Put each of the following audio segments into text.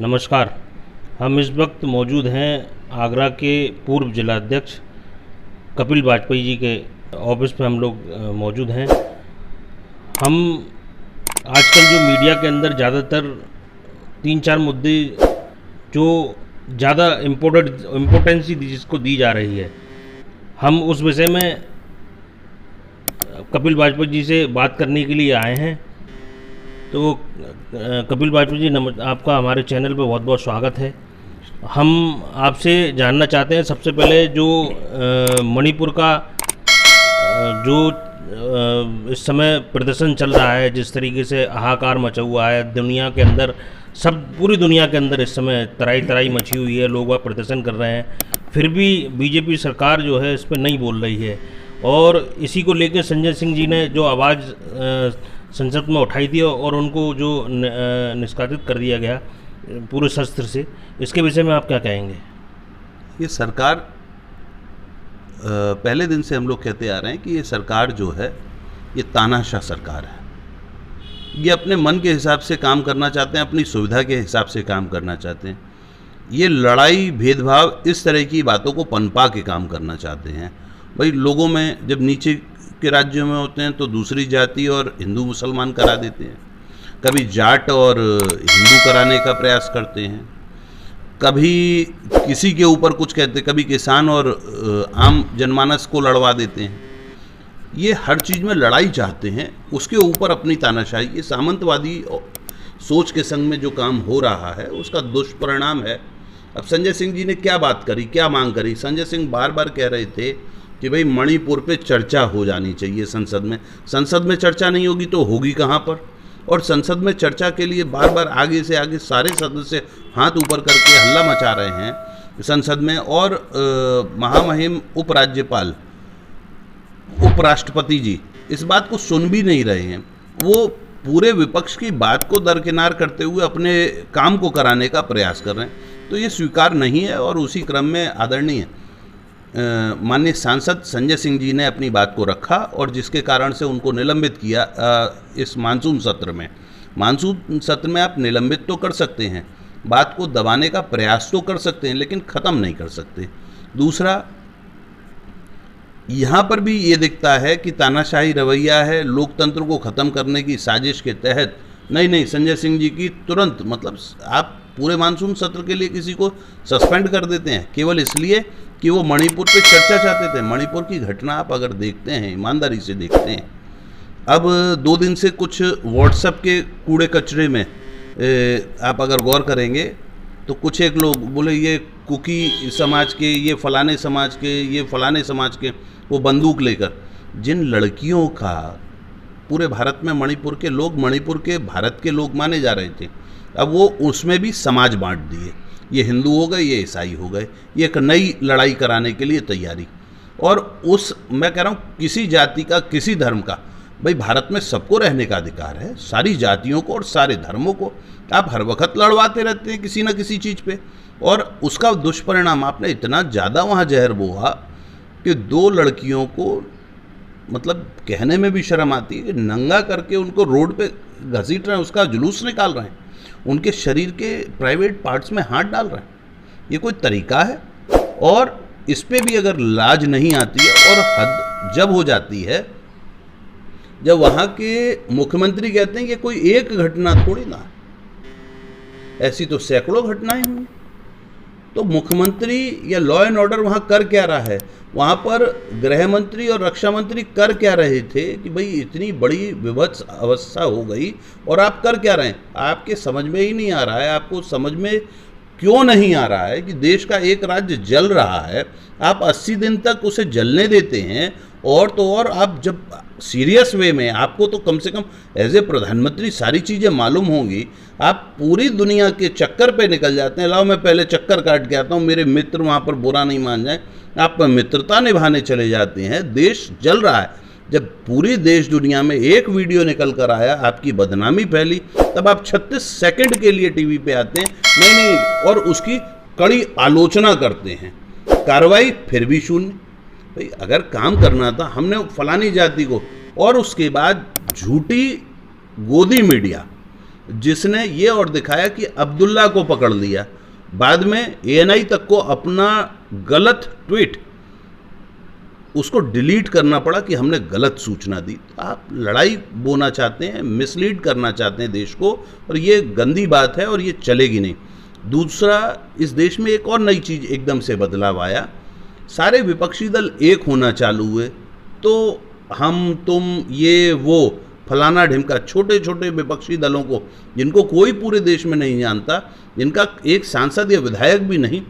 नमस्कार। हम इस वक्त मौजूद हैं आगरा के पूर्व जिलाध्यक्ष कपिल वाजपेयी जी के ऑफिस में हम लोग मौजूद हैं। हम आजकल जो मीडिया के अंदर ज़्यादातर 3-4 मुद्दे जो ज़्यादा इम्पोर्टेंसी जिसको दी जा रही है, हम उस विषय में कपिल वाजपेयी जी से बात करने के लिए आए हैं। तो कपिल वाजपेयी जी, आपका हमारे चैनल पे बहुत बहुत स्वागत है। हम आपसे जानना चाहते हैं सबसे पहले जो मणिपुर का जो इस समय प्रदर्शन चल रहा है, जिस तरीके से हाहाकार मचा हुआ है दुनिया के अंदर, पूरी दुनिया के अंदर इस समय तराई तराई मची हुई है, लोग वह प्रदर्शन कर रहे हैं, फिर भी बीजेपी सरकार जो है इस पर नहीं बोल रही है। और इसी को लेकर संजय सिंह जी ने जो आवाज़ संसद में उठाई थी और उनको जो निष्कासित कर दिया गया पूरे शस्त्र से, इसके विषय में आप क्या कहेंगे? ये सरकार पहले दिन से हम लोग कहते आ रहे हैं कि ये सरकार जो है ये तानाशाह सरकार है। ये अपने मन के हिसाब से काम करना चाहते हैं, अपनी सुविधा के हिसाब से काम करना चाहते हैं। ये लड़ाई भेदभाव इस तरह की बातों को पनपा के काम करना चाहते हैं। भाई लोगों में जब नीचे के राज्यों में होते हैं तो दूसरी जाति और हिंदू मुसलमान करा देते हैं, कभी जाट और हिंदू कराने का प्रयास करते हैं, कभी किसी के ऊपर कुछ कहते हैं, कभी किसान और आम जनमानस को लड़वा देते हैं। ये हर चीज़ में लड़ाई चाहते हैं, उसके ऊपर अपनी तानाशाही, ये सामंतवादी सोच के संग में जो काम हो रहा है उसका दुष्परिणाम है। अब संजय सिंह जी ने क्या बात करी, क्या मांग करी? संजय सिंह बार बार कह रहे थे कि भाई मणिपुर पे चर्चा हो जानी चाहिए संसद में। संसद में चर्चा नहीं होगी तो होगी कहाँ पर? और संसद में चर्चा के लिए बार बार आगे से आगे सारे सदस्य हाथ ऊपर करके हल्ला मचा रहे हैं संसद में। और महामहिम उपराज्यपाल, उपराष्ट्रपति जी इस बात को सुन भी नहीं रहे हैं। वो पूरे विपक्ष की बात को दरकिनार करते हुए अपने काम को कराने का प्रयास कर रहे हैं। तो ये स्वीकार नहीं है। और उसी क्रम में आदरणीय माननीय सांसद संजय सिंह जी ने अपनी बात को रखा और जिसके कारण से उनको निलंबित किया। इस मानसून सत्र में आप निलंबित तो कर सकते हैं, बात को दबाने का प्रयास तो कर सकते हैं, लेकिन ख़त्म नहीं कर सकते। दूसरा, यहाँ पर भी ये दिखता है कि तानाशाही रवैया है, लोकतंत्र को ख़त्म करने की साजिश के तहत। नहीं, संजय सिंह जी की तुरंत, मतलब आप पूरे मानसून सत्र के लिए किसी को सस्पेंड कर देते हैं केवल इसलिए कि वो मणिपुर पे चर्चा चाहते थे। मणिपुर की घटना आप अगर देखते हैं, ईमानदारी से देखते हैं, अब 2 दिन से कुछ व्हाट्सएप के कूड़े कचरे में आप अगर गौर करेंगे तो कुछ एक लोग बोले ये कुकी समाज के, ये फलाने समाज के, ये फलाने समाज के, वो बंदूक लेकर जिन लड़कियों का पूरे भारत में मणिपुर के भारत के लोग माने जा रहे थे, अब वो उसमें भी समाज बांट दिए। ये हिंदू हो गए, ये ईसाई हो गए। ये एक नई लड़ाई कराने के लिए तैयारी। और मैं कह रहा हूँ किसी जाति का, किसी धर्म का, भाई भारत में सबको रहने का अधिकार है, सारी जातियों को और सारे धर्मों को। आप हर वक्त लड़वाते रहते हैं किसी न किसी चीज़ पे, और उसका दुष्परिणाम आपने इतना ज़्यादा वहाँ जहर बोहा कि 2 लड़कियों को, मतलब कहने में भी शर्म आती है कि नंगा करके उनको रोड पे घसीट रहे हैं, उसका जुलूस निकाल रहे हैं, उनके शरीर के प्राइवेट पार्ट्स में हाथ डाल रहे हैं। ये कोई तरीका है? और इस पे भी अगर लाज नहीं आती है, और हद जब हो जाती है जब वहाँ के मुख्यमंत्री कहते हैं कि कोई एक घटना थोड़ी ना, ऐसी तो सैकड़ों घटनाएं हुई। तो मुख्यमंत्री या लॉ एंड ऑर्डर वहाँ कर क्या रहा है? वहाँ पर गृह मंत्री और रक्षा मंत्री कर क्या रहे थे कि भाई इतनी बड़ी विभत्स अवस्था हो गई और आप कर क्या रहे हैं? आपके समझ में ही नहीं आ रहा है। आपको समझ में क्यों नहीं आ रहा है कि देश का एक राज्य जल रहा है, आप 80 दिन तक उसे जलने देते हैं? और तो और आप जब सीरियस वे में, आपको तो कम से कम एज ए प्रधानमंत्री सारी चीज़ें मालूम होंगी, आप पूरी दुनिया के चक्कर पे निकल जाते हैं। लाओ मैं पहले चक्कर काट के आता हूँ, मेरे मित्र वहाँ पर बुरा नहीं मान जाए, आप मित्रता निभाने चले जाते हैं। देश जल रहा है। जब पूरी देश दुनिया में एक वीडियो निकल कर आया, आपकी बदनामी फैली, तब आप 36 सेकंड के लिए टीवी पे आते हैं, नहीं, और उसकी कड़ी आलोचना करते हैं। कार्रवाई फिर भी शून्य। भाई अगर काम करना था, हमने फलानी जाति को, और उसके बाद झूठी गोदी मीडिया जिसने ये और दिखाया कि अब्दुल्ला को पकड़ लिया, बाद में एएनआई तक को अपना गलत ट्वीट उसको डिलीट करना पड़ा कि हमने गलत सूचना दी। आप लड़ाई बोना चाहते हैं, मिसलीड करना चाहते हैं देश को, और ये गंदी बात है और ये चलेगी नहीं। दूसरा, इस देश में एक और नई चीज़ एकदम से बदलाव आया, सारे विपक्षी दल एक होना चालू हुए। तो हम तुम ये वो फलाना ढिमका, छोटे छोटे विपक्षी दलों को जिनको कोई पूरे देश में नहीं जानता, जिनका एक सांसद या विधायक भी नहीं,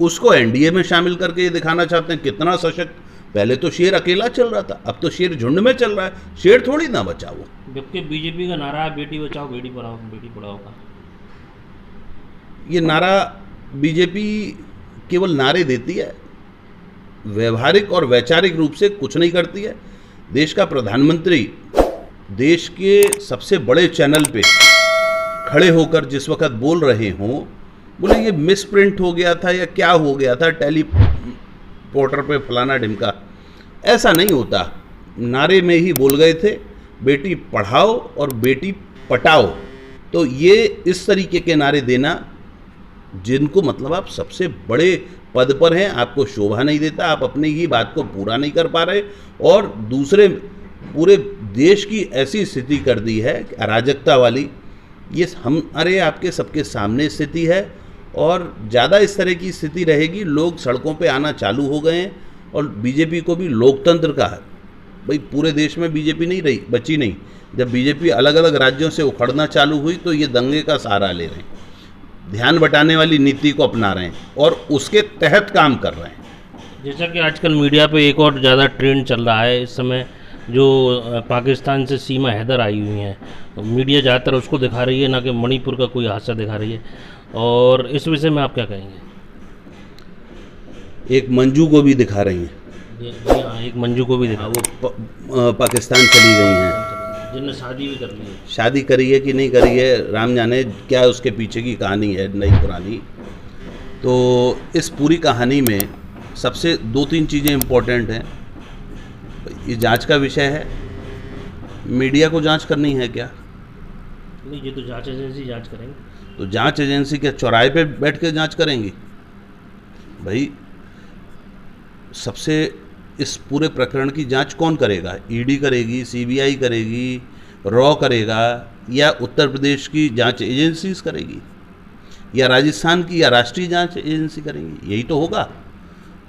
उसको एनडीए में शामिल करके ये दिखाना चाहते हैं कितना सशक्त। पहले तो शेर अकेला चल रहा था, अब तो शेर झुंड में चल रहा है, शेर थोड़ी ना बचाओ। जबकि बीजेपी का नारा है बेटी बचाओ बेटी पढ़ाओ का। ये नारा बीजेपी केवल नारे देती है, व्यवहारिक और वैचारिक रूप से कुछ नहीं करती है। देश का प्रधानमंत्री देश के सबसे बड़े चैनल पे खड़े होकर जिस वक्त बोल रहे हों, बोले ये मिसप्रिंट हो गया था या क्या हो गया था टेलीपोर्टर पे फलाना ढिमका, ऐसा नहीं होता। नारे में ही बोल गए थे बेटी पढ़ाओ और बेटी पटाओ। तो ये इस तरीके के नारे देना, जिनको मतलब आप सबसे बड़े पद पर हैं, आपको शोभा नहीं देता, आप अपनी ही बात को पूरा नहीं कर पा रहे, और दूसरे पूरे देश की ऐसी स्थिति कर दी है अराजकता वाली। ये हमारे आपके सबके सामने स्थिति है, और ज़्यादा इस तरह की स्थिति रहेगी, लोग सड़कों पे आना चालू हो गए हैं। और बीजेपी को भी लोकतंत्र का है भाई, पूरे देश में बीजेपी नहीं रही, बची नहीं। जब बीजेपी अलग अलग राज्यों से उखड़ना चालू हुई तो ये दंगे का सहारा ले रहे हैं, ध्यान बटाने वाली नीति को अपना रहे हैं और उसके तहत काम कर रहे हैं। जैसा कि आजकल मीडिया पे एक और ज़्यादा ट्रेंड चल रहा है इस समय, जो पाकिस्तान से सीमा हैदर आई हुई हैं, मीडिया ज़्यादातर उसको दिखा रही है, ना कि मणिपुर का कोई हादसा दिखा रही है। और इस विषय में आप क्या कहेंगे? एक मंजू को भी दिखा रही हैं। जी हाँ, एक मंजू को भी दिखा, वो पाकिस्तान चली गई हैं, जिनने शादी भी कर ली है। शादी करी है कि नहीं करी है राम जाने, क्या उसके पीछे की कहानी है नई पुरानी। तो इस पूरी कहानी में सबसे 2-3 चीज़ें इम्पोर्टेंट हैं। ये जांच का विषय है, मीडिया को जांच करनी है क्या? नहीं, ये तो जांच एजेंसी जांच करेंगे। तो जांच एजेंसी क्या चौराहे पे बैठ के जांच करेंगी? भाई सबसे इस पूरे प्रकरण की जांच कौन करेगा? ईडी करेगी, सीबीआई करेगी, रॉ करेगा, या उत्तर प्रदेश की जांच एजेंसीज करेगी, या राजस्थान की या राष्ट्रीय जांच एजेंसी करेंगी? यही तो होगा।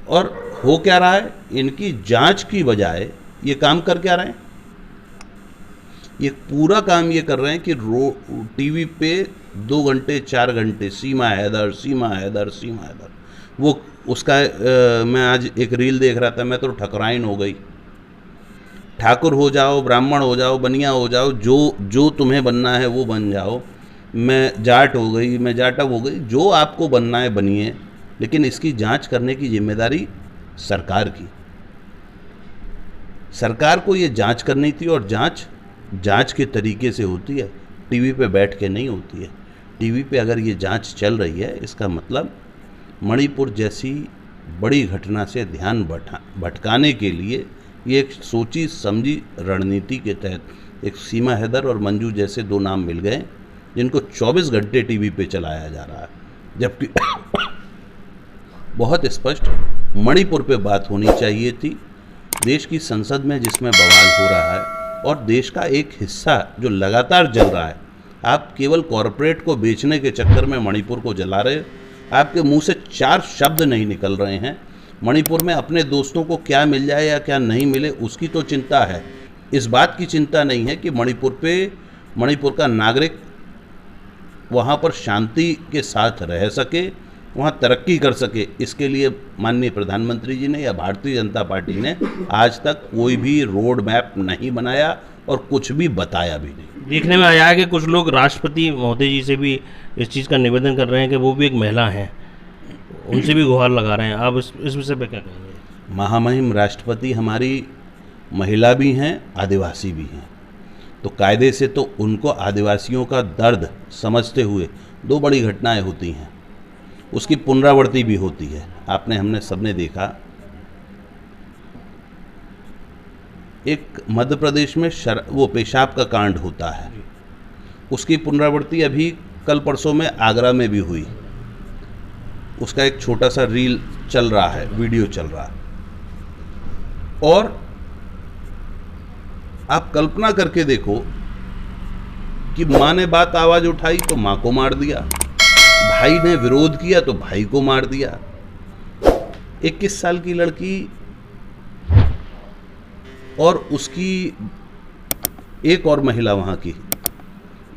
और हो क्या रहा है, इनकी जांच की बजाय ये काम कर क्या रहे हैं? ये पूरा काम ये कर रहे हैं कि टीवी पे 2 घंटे 4 घंटे सीमा हैदर सीमा हैदर सीमा हैदर। वो उसका मैं आज एक रील देख रहा था, मैं तो ठकराइन हो गई। ठाकुर हो जाओ, ब्राह्मण हो जाओ, बनिया हो जाओ, जो तुम्हें बनना है वो बन जाओ। मैं जाट हो गई, मैं जाटव हो गई, जो आपको बनना है बनिए, लेकिन इसकी जांच करने की जिम्मेदारी सरकार की। सरकार को ये जांच करनी थी, और जांच के तरीके से होती है, टीवी पे बैठ के नहीं होती है। टीवी पे अगर ये जांच चल रही है, इसका मतलब मणिपुर जैसी बड़ी घटना से ध्यान भटकाने के लिए ये एक सोची समझी रणनीति के तहत एक सीमा हैदर और मंजू जैसे 2 नाम मिल गए, जिनको 24 घंटे टीवी पे चलाया जा रहा है। जबकि बहुत स्पष्ट मणिपुर पे बात होनी चाहिए थी, देश की संसद में जिसमें बवाल हो रहा है, और देश का एक हिस्सा जो लगातार जल रहा है। आप केवल कॉरपोरेट को बेचने के चक्कर में मणिपुर को जला रहे हो। आपके मुंह से 4 शब्द नहीं निकल रहे हैं। मणिपुर में अपने दोस्तों को क्या मिल जाए या क्या नहीं मिले उसकी तो चिंता है, इस बात की चिंता नहीं है कि मणिपुर का नागरिक वहाँ पर शांति के साथ रह सके, वहाँ तरक्की कर सके। इसके लिए माननीय प्रधानमंत्री जी ने या भारतीय जनता पार्टी ने आज तक कोई भी रोड मैप नहीं बनाया और कुछ भी बताया भी नहीं। देखने में आया है कि कुछ लोग राष्ट्रपति महोदय जी से भी इस चीज़ का निवेदन कर रहे हैं कि वो भी एक महिला हैं, उनसे भी गुहार लगा रहे हैं। आप इस विषय पे क्या कहेंगे? महामहिम राष्ट्रपति हमारी महिला भी हैं, आदिवासी भी हैं, तो कायदे से तो उनको आदिवासियों का दर्द समझते हुए 2 बड़ी घटनाएं होती हैं, उसकी पुनरावृत्ति भी होती है। हमने सबने देखा, एक मध्य प्रदेश में वो पेशाब का कांड होता है, उसकी पुनरावृत्ति अभी कल परसों में आगरा में भी हुई। उसका एक छोटा सा रील चल रहा है, वीडियो चल रहा है। और आप कल्पना करके देखो कि माँ ने बात आवाज उठाई तो माँ को मार दिया, भाई ने विरोध किया तो भाई को मार दिया। 21 साल की लड़की और उसकी एक और महिला वहाँ की,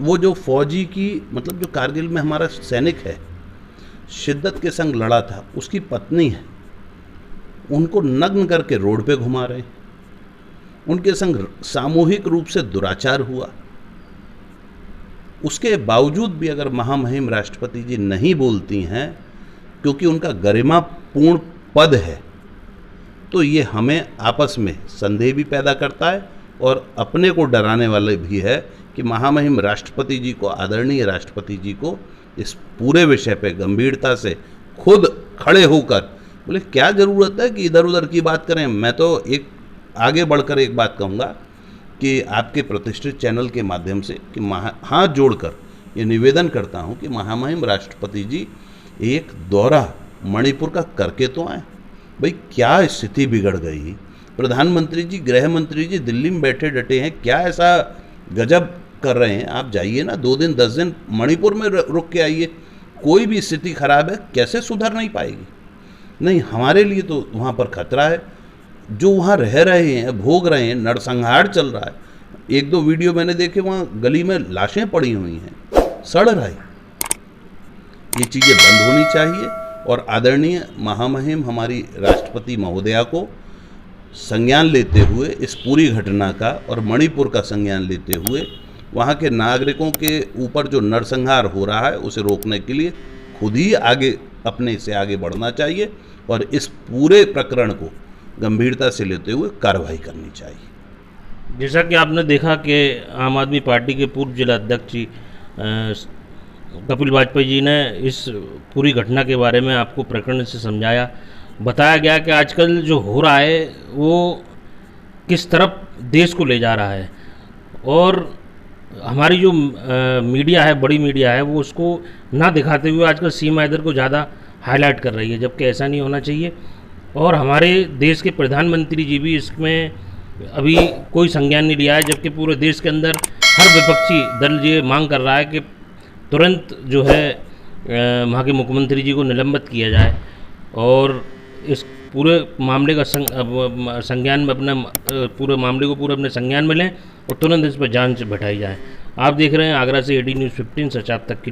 वो जो फौजी की मतलब जो कारगिल में हमारा सैनिक है, शिद्दत के संग लड़ा था, उसकी पत्नी है, उनको नग्न करके रोड पे घुमा रहे हैं। उनके संग सामूहिक रूप से दुराचार हुआ। उसके बावजूद भी अगर महामहिम राष्ट्रपति जी नहीं बोलती हैं क्योंकि उनका गरिमापूर्ण पद है, तो ये हमें आपस में संदेह भी पैदा करता है और अपने को डराने वाले भी है कि महामहिम राष्ट्रपति जी को, आदरणीय राष्ट्रपति जी को इस पूरे विषय पे गंभीरता से खुद खड़े होकर बोले क्या ज़रूरत है कि इधर उधर की बात करें। मैं तो एक आगे बढ़कर एक बात कहूँगा कि आपके प्रतिष्ठित चैनल के माध्यम से कि हाथ जोड़कर ये निवेदन करता हूँ कि महामहिम राष्ट्रपति जी एक दौरा मणिपुर का करके तो आए। भाई क्या स्थिति बिगड़ गई, प्रधानमंत्री जी, गृह मंत्री जी दिल्ली में बैठे डटे हैं, क्या ऐसा गजब कर रहे हैं। आप जाइए ना, 2 दिन 10 दिन मणिपुर में रुक के आइए। कोई भी स्थिति खराब है, कैसे सुधर नहीं पाएगी। नहीं, हमारे लिए तो वहाँ पर खतरा है। जो वहाँ रह रहे हैं, भोग रहे हैं, नरसंहार चल रहा है। 1-2 वीडियो मैंने देखे, वहाँ गली में लाशें पड़ी हुई हैं, सड़ रही। ये चीज़ें बंद होनी चाहिए और आदरणीय महामहिम हमारी राष्ट्रपति महोदया को संज्ञान लेते हुए इस पूरी घटना का और मणिपुर का संज्ञान लेते हुए वहाँ के नागरिकों के ऊपर जो नरसंहार हो रहा है उसे रोकने के लिए खुद ही अपने से आगे बढ़ना चाहिए और इस पूरे प्रकरण को गंभीरता से लेते हुए कार्रवाई करनी चाहिए। जैसा कि आपने देखा कि आम आदमी पार्टी के पूर्व जिला अध्यक्ष जी कपिल वाजपेयी जी ने इस पूरी घटना के बारे में आपको प्रकरण से समझाया, बताया गया कि आजकल जो हो रहा है वो किस तरफ देश को ले जा रहा है और हमारी जो मीडिया है, बड़ी मीडिया है, वो उसको ना दिखाते हुए आजकल सीमा हैदर को ज़्यादा हाईलाइट कर रही है, जबकि ऐसा नहीं होना चाहिए। और हमारे देश के प्रधानमंत्री जी भी इसमें अभी कोई संज्ञान नहीं लिया है, जबकि पूरे देश के अंदर हर विपक्षी दल ये मांग कर रहा है कि तुरंत जो है वहाँ के मुख्यमंत्री जी को निलंबित किया जाए और इस पूरे मामले का संज्ञान में अपना पूरे मामले को पूरे अपने संज्ञान में लें और तुरंत इस पर जांच बैठाई जाए। आप देख रहे हैं आगरा से AD News 15 सचाप तक की